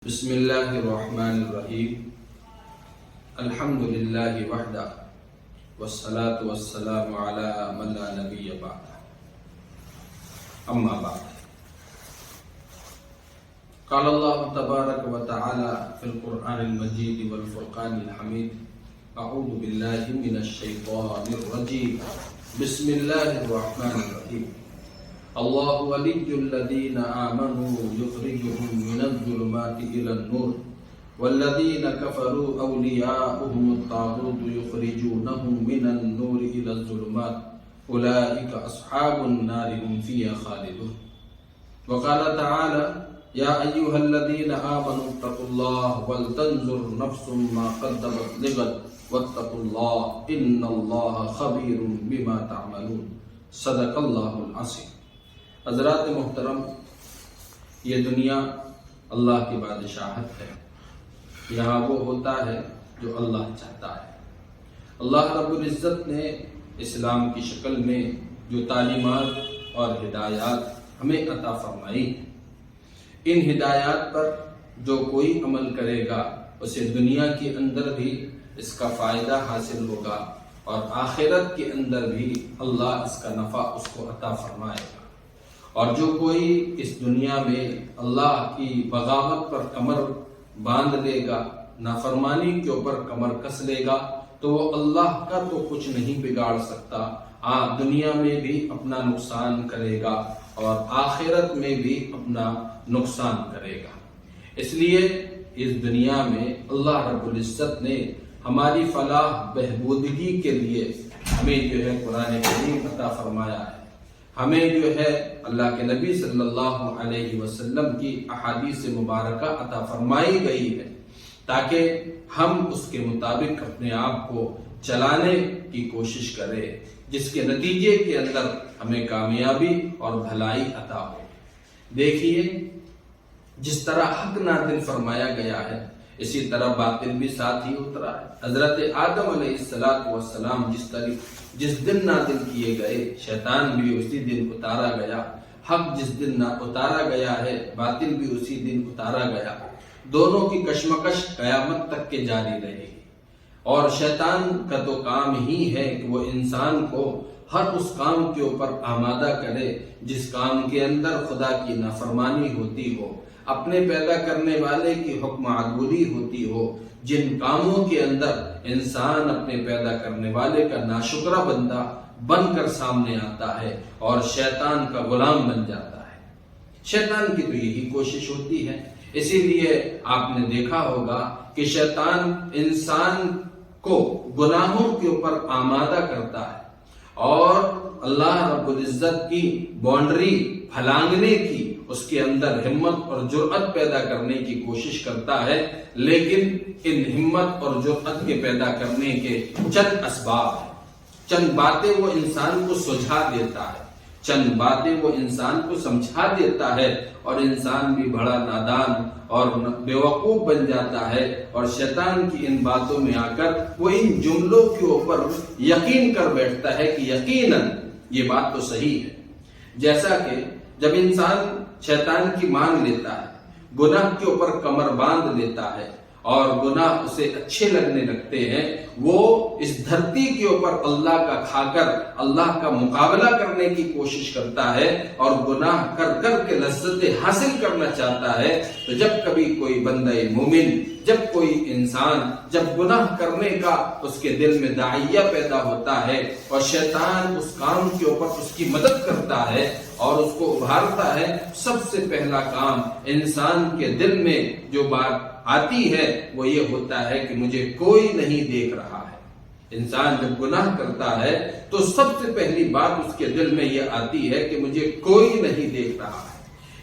بسم اللہ الرحمن الرحیم الحمد للہ وحدہ والصلاة والسلام علی من لا نبی بعد اما بعد قال اللہ تبارک و تعالی فی القرآن المجید والفرقان الحمید اعوذ باللہ من الشیطان الرجیم بسم اللہ الرحمن الرحیم اللہ ولی الذین آمنوا یخرجهم من الظلمات الى النور والذین کفروا اولیاؤهم الطاغوت یخرجونهم من النور الى الظلمات اولئک اصحاب النار هم فیہا خالدون وقال تعالی یا ایہا الذین آمنوا اتقوا اللہ ولتنظر نفس ما قدمت لغد واتقوا اللہ ان اللہ خبیر بما تعملون صدق اللہ العظیم۔ حضرات محترم، یہ دنیا اللہ کی بادشاہت ہے، یہاں وہ ہوتا ہے جو اللہ چاہتا ہے۔ اللہ رب العزت نے اسلام کی شکل میں جو تعلیمات اور ہدایات ہمیں عطا فرمائی، ان ہدایات پر جو کوئی عمل کرے گا اسے دنیا کے اندر بھی اس کا فائدہ حاصل ہوگا اور آخرت کے اندر بھی اللہ اس کا نفع اس کو عطا فرمائے گا۔ اور جو کوئی اس دنیا میں اللہ کی بغاوت پر کمر باندھ لے گا، نافرمانی کے اوپر کمر کس لے گا، تو وہ اللہ کا تو کچھ نہیں بگاڑ سکتا، دنیا میں بھی اپنا نقصان کرے گا اور آخرت میں بھی اپنا نقصان کرے گا۔ اس لیے اس دنیا میں اللہ رب العزت نے ہماری فلاح بہبودگی کے لیے ہمیں جو ہے قرآن کریم عطا فرمایا ہے، ہمیں جو ہے اللہ کے نبی صلی اللہ علیہ وسلم کی احادیث مبارکہ عطا فرمائی گئی ہے تاکہ ہم اس کے مطابق اپنے آپ کو چلانے کی کوشش کریں، جس کے نتیجے کے اندر ہمیں کامیابی اور بھلائی عطا ہو۔ دیکھیے، جس طرح حق نازل فرمایا گیا ہے اسی طرح باطل بھی ساتھ ہی اترا ہے۔ حضرت آدم علیہ السلام جس دن نازل کیے گئے، شیطان بھی اسی دن اتارا گیا، حق جس دن اتارا گیا ہے باطل بھی اسی دن اتارا گیا۔ دونوں کی کشمکش قیامت تک کے جاری رہے گی، اور شیطان کا تو کام ہی ہے کہ وہ انسان کو ہر اس کام کے اوپر آمادہ کرے جس کام کے اندر خدا کی نافرمانی ہوتی ہو، اپنے پیدا کرنے والے کی حکم عدولی ہوتی ہو، جن کاموں کے اندر انسان اپنے پیدا کرنے والے کا ناشکرہ بندہ بن کر سامنے آتا ہے اور شیطان کا غلام بن جاتا ہے۔ شیطان کی تو یہی کوشش ہوتی ہے، اسی لیے آپ نے دیکھا ہوگا کہ شیطان انسان کو گناہوں کے اوپر آمادہ کرتا ہے اور اللہ رب العزت کی باؤنڈری پھلانگنے کی اس کے اندر ہمت اور جرأت پیدا کرنے کی کوشش کرتا ہے، لیکن ان ہمت اور جرأت کے پیدا کرنے کے چند اسباب ہیں، چند باتیں وہ انسان کو سجھا دیتا ہے، چند باتیں وہ انسان کو سمجھا دیتا ہے، اور انسان بھی بڑا نادان اور بیوقوف بن جاتا ہے، اور شیطان کی ان باتوں میں آ کر وہ ان جملوں کے اوپر یقین کر بیٹھتا ہے کہ یقیناً یہ بات تو صحیح ہے۔ جیسا کہ جب انسان شیطان کی مان لیتا ہے، گناہ کے اوپر کمر باندھ لیتا ہے اور گناہ اسے اچھے لگنے لگتے ہیں، وہ اس دھرتی کے اوپر اللہ کا کھا کر اللہ کا مقابلہ کرنے کی کوشش کرتا ہے اور گناہ کر کر کے لذتیں حاصل کرنا چاہتا ہے۔ تو جب کبھی کوئی بندہ مومن، جب کوئی انسان جب گناہ کرنے کا اس کے دل میں داعیہ پیدا ہوتا ہے اور شیطان اس کام کے اوپر اس کی مدد کرتا ہے اور اس کو ابھارتا ہے، سب سے پہلا کام انسان کے دل میں جو بات آتی ہے وہ یہ ہوتا ہے کہ مجھے کوئی نہیں دیکھ رہا ہے۔ انسان جب گناہ کرتا ہے تو سب سے پہلی بات اس کے دل میں یہ آتی ہے کہ مجھے کوئی نہیں دیکھ رہا ہے۔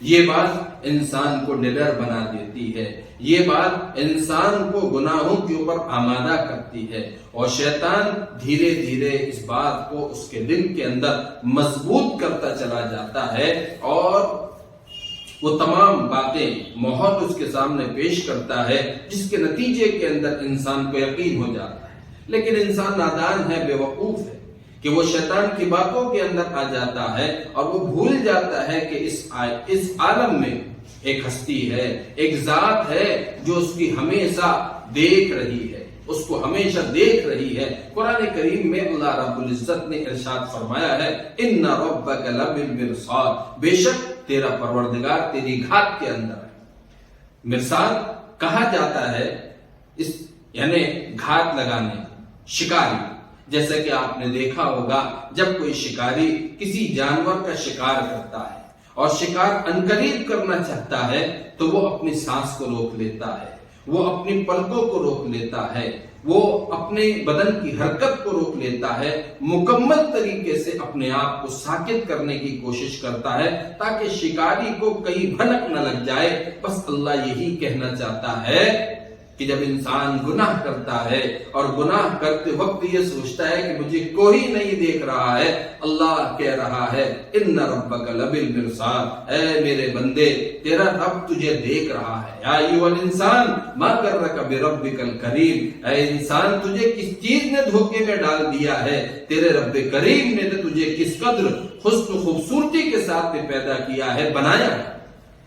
یہ بات انسان کو نڈر بنا دیتی ہے، یہ بات انسان کو گناہوں کے اوپر آمادہ کرتی ہے، اور شیطان دھیرے دھیرے اس بات کو اس کے دل کے اندر مضبوط کرتا چلا جاتا ہے اور وہ تمام باتیں ماحول اس کے سامنے پیش کرتا ہے، جس کے نتیجے کے اندر انسان کو یقین ہو جاتا ہے۔ لیکن انسان نادان ہے، بیوقوف ہے کہ وہ شیطان کی باتوں کے اندر آ جاتا ہے اور وہ بھول جاتا ہے کہ اس عالم میں ایک ہستی ہے، ایک ذات ہے جو اس کی ہمیشہ دیکھ رہی ہے، اس کو ہمیشہ دیکھ رہی ہے۔ قرآن کریم میں اللہ رب العزت نے ارشاد فرمایا ہے ان ربک لبالمرصاد، بے شک تیرا پروردگار تیری گھات کے اندر ہے۔ مرصاد کہا جاتا ہے یعنی گھات لگانے، شکاری۔ جیسا کہ آپ نے دیکھا ہوگا جب کوئی شکاری کسی جانور کا شکار کرتا ہے اور شکار عنقریب کرنا چاہتا ہے تو وہ اپنی سانس کو روک لیتا ہے، وہ اپنی پلکوں کو روک لیتا ہے، وہ اپنے بدن کی حرکت کو روک لیتا ہے، مکمل طریقے سے اپنے آپ کو ساکت کرنے کی کوشش کرتا ہے تاکہ شکاری کو کہیں بھنک نہ لگ جائے۔ بس اللہ یہی کہنا چاہتا ہے کہ جب انسان گناہ کرتا ہے اور گناہ کرتے وقت یہ سوچتا ہے کہ مجھے کوئی نہیں دیکھ رہا ہے، اللہ کہہ رہا ہے ان ربک لبالمرصاد، اے میرے بندے تیرا رب تجھے دیکھ رہا ہے۔ یا ایھا الانسان ما غرک بربک الکریم، اے انسان تجھے کس چیز نے دھوکے میں ڈال دیا ہے، تیرے رب کریم نے تجھے کس قدر حسن و خوبصورتی کے ساتھ پیدا کیا ہے، بنایا ہے۔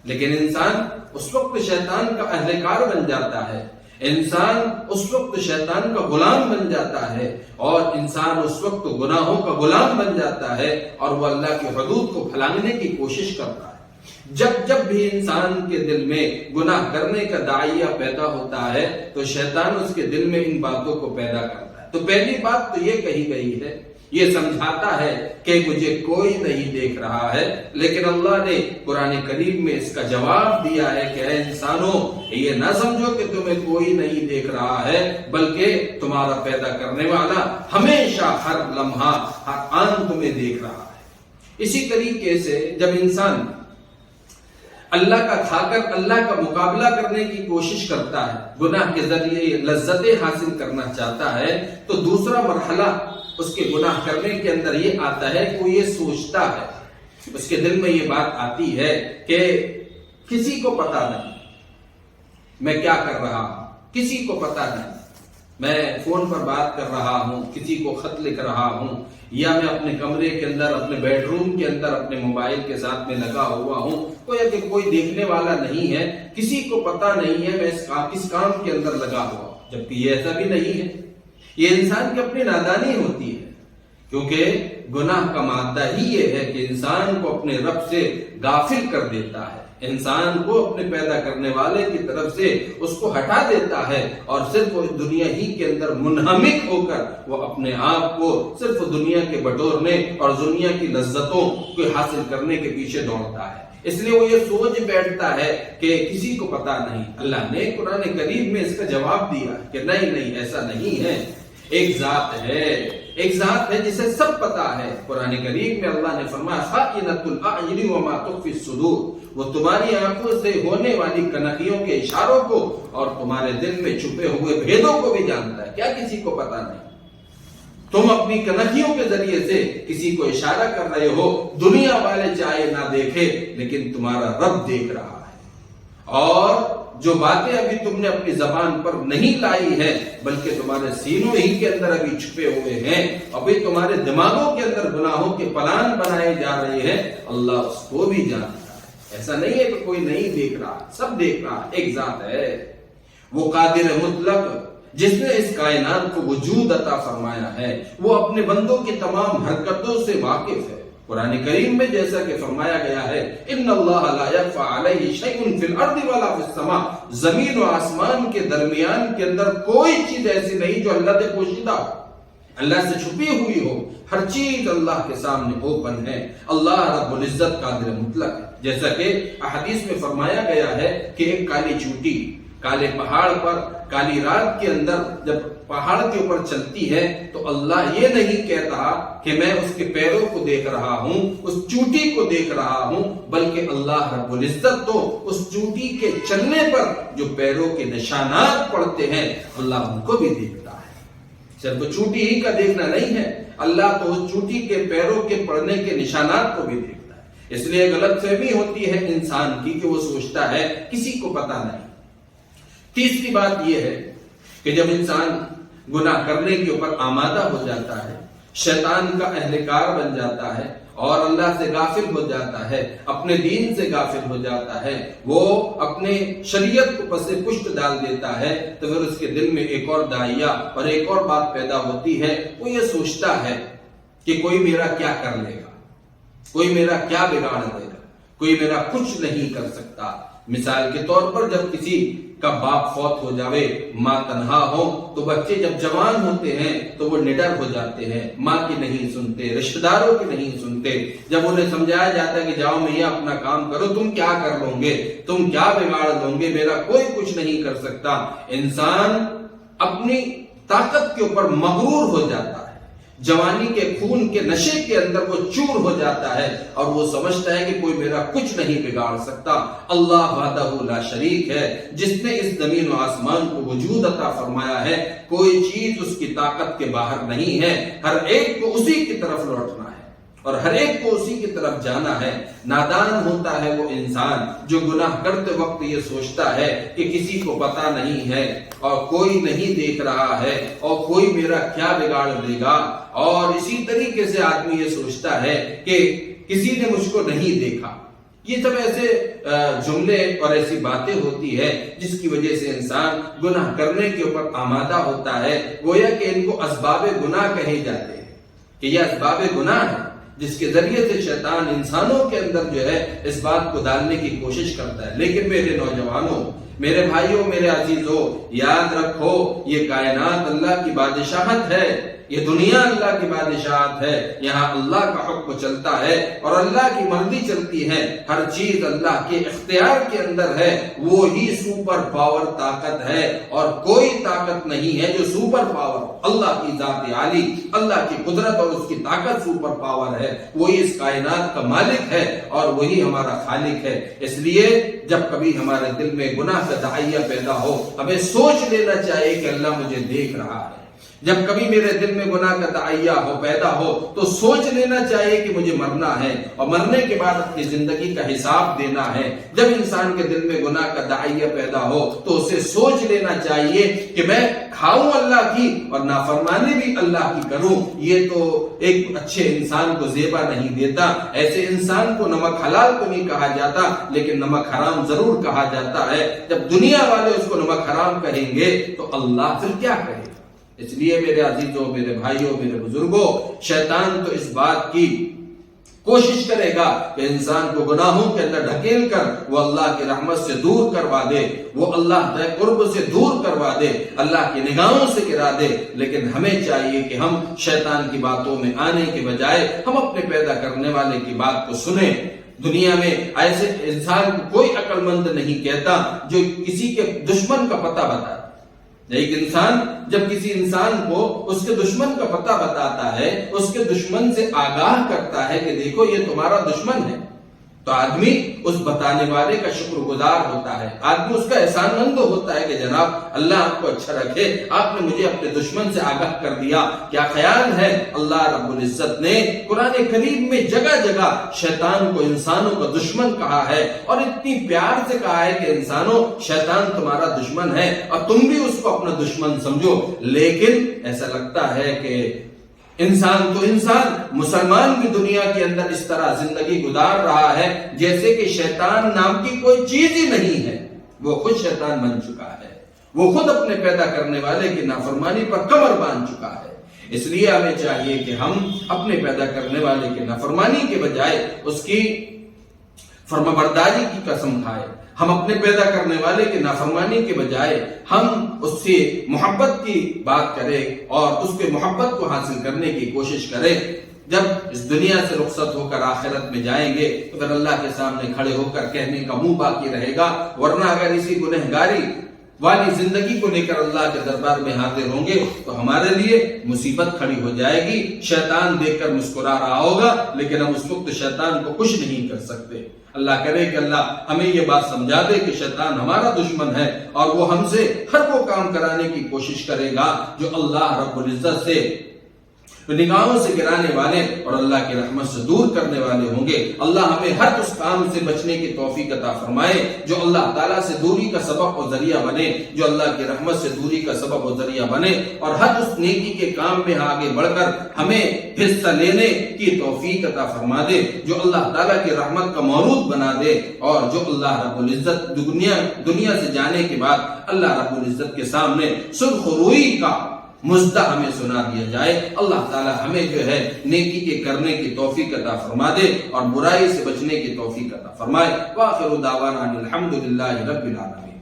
لیکن انسان اس وقت شیطان کا اہلکار بن جاتا ہے، انسان اس وقت شیطان کا غلام بن جاتا ہے، اور انسان اس وقت گناہوں کا غلام بن جاتا ہے اور وہ اللہ کی حدود کو پھلانگنے کی کوشش کرتا ہے۔ جب بھی انسان کے دل میں گناہ کرنے کا داعیہ پیدا ہوتا ہے تو شیطان اس کے دل میں ان باتوں کو پیدا کرتا ہے۔ تو پہلی بات تو یہ کہی گئی ہے، یہ سمجھاتا ہے کہ مجھے کوئی نہیں دیکھ رہا ہے، لیکن اللہ نے قرآن کریم میں اس کا جواب دیا ہے کہ اے انسانوں یہ نہ سمجھو کہ تمہیں کوئی نہیں دیکھ رہا ہے، بلکہ تمہارا پیدا کرنے والا ہمیشہ ہر لمحہ ہر آن تمہیں دیکھ رہا ہے۔ اسی طریقے سے جب انسان اللہ کا کھا کر اللہ کا مقابلہ کرنے کی کوشش کرتا ہے، گناہ کے ذریعے لذتیں حاصل کرنا چاہتا ہے، تو دوسرا مرحلہ اس کے گناہ کرنے کے اندر یہ آتا ہے کہ وہ یہ سوچتا ہے، اس کے دل میں یہ بات آتی ہے کہ کسی کو پتا نہیں میں کیا کر رہا ہوں، کسی کو پتا نہیں میں فون پر بات کر رہا ہوں، کسی کو خط لکھ رہا ہوں، یا میں اپنے کمرے کے اندر اپنے بیڈ روم کے اندر اپنے موبائل کے ساتھ میں لگا ہوا ہوں، کوئی دیکھنے والا نہیں ہے، کسی کو پتا نہیں ہے میں کس کام کے اندر لگا ہوا ہوں، جبکہ یہ ایسا بھی نہیں ہے۔ یہ انسان کی اپنی نادانی ہوتی ہے، کیونکہ گناہ کا مادہ ہی یہ ہے کہ انسان کو اپنے رب سے غافل کر دیتا ہے، انسان کو اپنے پیدا کرنے والے کی طرف سے اس کو ہٹا دیتا ہے، اور صرف وہ دنیا ہی کے اندر منہمک ہو کر وہ اپنے آپ کو صرف دنیا کے بٹورنے اور دنیا کی لذتوں کو حاصل کرنے کے پیچھے دوڑتا ہے۔ اس لیے وہ یہ سوچ بیٹھتا ہے کہ کسی کو پتا نہیں۔ اللہ نے قرآن کریم میں اس کا جواب دیا کہ نہیں ایسا نہیں ہے، ایک ذات ہے جسے سب پتا ہے۔ قرآن کریم میں اللہ نے فرمایا خائنۃ الاعین وما تخفی الصدور، وہ تمہاری آنکھوں سے ہونے والی کنکھیوں کے اشاروں کو اور تمہارے دل میں چھپے ہوئے بھیدوں کو بھی جانتا ہے۔ کیا کسی کو پتا نہیں؟ تم اپنی کنکھیوں کے ذریعے سے کسی کو اشارہ کر رہے ہو، دنیا والے چاہے نہ دیکھے لیکن تمہارا رب دیکھ رہا ہے، اور جو باتیں ابھی تم نے اپنی زبان پر نہیں لائی ہے بلکہ تمہارے سینوں ہی کے اندر ابھی چھپے ہوئے ہیں، ابھی تمہارے دماغوں کے اندر گناہوں کے پلان بنائے جا رہے ہیں، اللہ اس کو بھی جانتا ہے۔ ایسا نہیں ہے کہ کوئی نہیں دیکھ رہا، سب دیکھ رہا۔ ایک ذات ہے وہ قادر مطلق جس نے اس کائنات کو وجود عطا فرمایا ہے، وہ اپنے بندوں کی تمام حرکتوں سے واقف ہے۔ قرآن کریم میں جیسا کہ فرمایا گیا ہے ان اللہ لا یخفی علیہ شیء فی الارض ولا فی السماء، زمین و آسمان کے درمیان کے اندر کوئی چیز ایسی نہیں جو اللہ سے پوشیدہ ہو، اللہ سے چھپی ہوئی ہو، ہر چیز اللہ کے سامنے اوپن ہے۔ اللہ رب العزت قادر مطلق ہے، جیسا کہ احادیث میں فرمایا گیا ہے کہ ایک کالی چوٹی کالے پہاڑ پر کالی رات کے اندر جب پہاڑ کے اوپر چلتی ہے تو اللہ یہ نہیں کہتا کہ میں اس کے پیروں کو دیکھ رہا ہوں، اس چوٹی کو دیکھ رہا ہوں، بلکہ اللہ رب العزت تو اس چوٹی کے چلنے پر جو پیروں کے نشانات پڑتے ہیں اللہ ان کو بھی دیکھتا ہے۔ صرف چوٹی ہی کا دیکھنا نہیں ہے، اللہ تو اس چوٹی کے پیروں کے پڑنے کے نشانات کو بھی دیکھتا ہے۔ اس لیے غلط فہمی ہوتی ہے انسان کی کہ وہ سوچتا ہے کسی کو پتا نہیں۔ تیسری بات یہ ہے کہ جب انسان گناہ کرنے کے اوپر آمادہ ہو جاتا ہے، شیطان کا اہلکار بن جاتا ہے اور اللہ سے غافل ہو جاتا ہے، اپنے دین سے غافل ہو جاتا ہے، وہ اپنے شریعت کو پس پشت ڈال دیتا ہے، تو پھر اس کے دل میں ایک اور داعیہ اور ایک اور بات پیدا ہوتی ہے، وہ یہ سوچتا ہے کہ کوئی میرا کیا کر لے گا، کوئی میرا کیا بگاڑ دے گا، کوئی میرا کچھ نہیں کر سکتا۔ مثال کے طور پر جب کسی کا باپ فوت ہو جاوے، ماں تنہا ہو، تو بچے جب جوان ہوتے ہیں تو وہ نڈر ہو جاتے ہیں، ماں کی نہیں سنتے، رشتہ داروں کی نہیں سنتے۔ جب انہیں سمجھایا جاتا ہے کہ جاؤ میاں اپنا کام کرو، تم کیا کر لو گے، تم کیا بگاڑ لو گے، میرا کوئی کچھ نہیں کر سکتا، انسان اپنی طاقت کے اوپر مغرور ہو جاتا ہے، جوانی کے خون کے نشے کے اندر وہ چور ہو جاتا ہے اور وہ سمجھتا ہے کہ کوئی میرا کچھ نہیں بگاڑ سکتا۔ اللہ وحدہ لا شریک ہے، جس نے اس زمین و آسمان کو وجود عطا فرمایا ہے، کوئی چیز اس کی طاقت کے باہر نہیں ہے، ہر ایک کو اسی کی طرف لوٹنا ہے اور ہر ایک کو اسی کی طرف جانا ہے۔ نادان ہوتا ہے وہ انسان جو گناہ کرتے وقت یہ سوچتا ہے کہ کسی کو پتہ نہیں ہے اور کوئی نہیں دیکھ رہا ہے اور کوئی میرا کیا بگاڑ دے گا، اور اسی طریقے سے آدمی یہ سوچتا ہے کہ کسی نے مجھ کو نہیں دیکھا۔ یہ سب ایسے جملے اور ایسی باتیں ہوتی ہے جس کی وجہ سے انسان گناہ کرنے کے اوپر آمادہ ہوتا ہے، گویا کہ ان کو اسباب گناہ کہے جاتے ہیں کہ یہ اسباب گناہ ہے جس کے ذریعے سے شیطان انسانوں کے اندر جو ہے اس بات کو ڈالنے کی کوشش کرتا ہے۔ لیکن میرے نوجوانوں، میرے بھائیوں، میرے عزیزوں، یاد رکھو یہ کائنات اللہ کی بادشاہت ہے، یہ دنیا اللہ کی بادشاہت ہے، یہاں اللہ کا حکم چلتا ہے اور اللہ کی مرضی چلتی ہے، ہر چیز اللہ کے اختیار کے اندر ہے، وہی سپر پاور طاقت ہے اور کوئی طاقت نہیں ہے جو سپر پاور، اللہ کی ذات عالی، اللہ کی قدرت اور اس کی طاقت سپر پاور ہے، وہی اس کائنات کا مالک ہے اور وہی ہمارا خالق ہے۔ اس لیے جب کبھی ہمارے دل میں گناہ کا داعیہ پیدا ہو، ہمیں سوچ لینا چاہیے کہ اللہ مجھے دیکھ رہا ہے۔ جب کبھی میرے دل میں گناہ کا داعیہ پیدا ہو تو سوچ لینا چاہیے کہ مجھے مرنا ہے اور مرنے کے بعد اپنی زندگی کا حساب دینا ہے۔ جب انسان کے دل میں گناہ کا داعیہ پیدا ہو تو اسے سوچ لینا چاہیے کہ میں کھاؤں اللہ کی اور نافرمانی بھی اللہ کی کروں، یہ تو ایک اچھے انسان کو زیبا نہیں دیتا۔ ایسے انسان کو نمک حلال تو نہیں کہا جاتا لیکن نمک حرام ضرور کہا جاتا ہے۔ جب دنیا والے اس کو نمک حرام کہیں گے تو اللہ پھر کیا کہے گا؟ اس لیے میرے عزیزوں، میرے بھائیوں، میرے بزرگوں، شیطان تو اس بات کی کوشش کرے گا کہ انسان کو گناہوں کے اندر ڈھکیل کر وہ اللہ کی رحمت سے دور کروا دے، وہ اللہ کے قرب سے دور کروا دے، اللہ کی نگاہوں سے گرا دے۔ لیکن ہمیں چاہیے کہ ہم شیطان کی باتوں میں آنے کے بجائے ہم اپنے پیدا کرنے والے کی بات کو سنیں۔ دنیا میں ایسے انسان کو کوئی عقل مند نہیں کہتا جو کسی کے دشمن کا پتہ بتائے۔ ایک انسان جب کسی انسان کو اس کے دشمن کا پتہ بتاتا ہے، اس کے دشمن سے آگاہ کرتا ہے کہ دیکھو یہ تمہارا دشمن ہے، تو آدمی اس بتانے والے کا شکر گزار ہوتا ہے، آدمی اس کا احسان مند ہوتا ہے کہ جناب اللہ آپ کو اچھا رکھے، آپ نے مجھے اپنے دشمن سے آگاہ کر دیا۔ کیا خیال ہے اللہ رب العزت نے قرآن کریم میں جگہ جگہ شیطان کو انسانوں کا دشمن کہا ہے اور اتنی پیار سے کہا ہے کہ انسانوں شیطان تمہارا دشمن ہے اور تم بھی اس کو اپنا دشمن سمجھو۔ لیکن ایسا لگتا ہے کہ انسان تو انسان، مسلمان بھی دنیا کے اندر اس طرح زندگی گزار رہا ہے جیسے کہ شیطان نام کی کوئی چیز ہی نہیں ہے، وہ خود شیطان بن چکا ہے، وہ خود اپنے پیدا کرنے والے کی نافرمانی پر کمر باندھ چکا ہے۔ اس لیے ہمیں چاہیے کہ ہم اپنے پیدا کرنے والے کی نافرمانی کے بجائے اس کی فرمانبرداری کی قسم کھائے، ہم اپنے پیدا کرنے والے کی نافرمانی کے بجائے ہم اس سے محبت کی بات کریں اور اس کے محبت کو حاصل کرنے کی کوشش کریں۔ جب اس دنیا سے رخصت ہو کر آخرت میں جائیں گے تو پھر اللہ کے سامنے کھڑے ہو کر کہنے کا منہ باقی رہے گا، ورنہ اگر اسی گنہگاری والی زندگی کو لے کر اللہ کے دربار میں حاضر ہوں گے تو ہمارے لیے مصیبت کھڑی ہو جائے گی۔ شیطان دیکھ کر مسکرا رہا ہوگا لیکن ہم اس وقت شیطان کو کچھ نہیں کر سکتے۔ اللہ کرے کہ اللہ ہمیں یہ بات سمجھا دے کہ شیطان ہمارا دشمن ہے اور وہ ہم سے ہر وہ کام کرانے کی کوشش کرے گا جو اللہ رب العزت سے نگاہوں سے گرانے والے اور اللہ کی رحمت سے دور کرنے والے ہوں گے۔ اللہ ہمیں ہر اس کام سے بچنے کی توفیق عطا فرمائے جو اللہ تعالیٰ سے دوری کا سبب اور ذریعہ بنے، جو اللہ کی رحمت سے دوری کا سبب اور ذریعہ بنے، اور ہر اس نیکی کے کام میں آگے بڑھ کر ہمیں حصہ لینے کی توفیق عطا فرما دے، جو اللہ تعالیٰ کی رحمت کا مورود بنا دے، اور جو اللہ رب العزت دنیا سے جانے کے بعد اللہ رب العزت کے سامنے سرخ روئی کا مژدہ ہمیں سنا دیا جائے۔ اللہ تعالی ہمیں جو ہے نیکی کے کرنے کی توفیق عطا فرما دے اور برائی سے بچنے کی توفیق عطا فرمائے۔ وآخر دعوانا الحمدللہ رب العالمین۔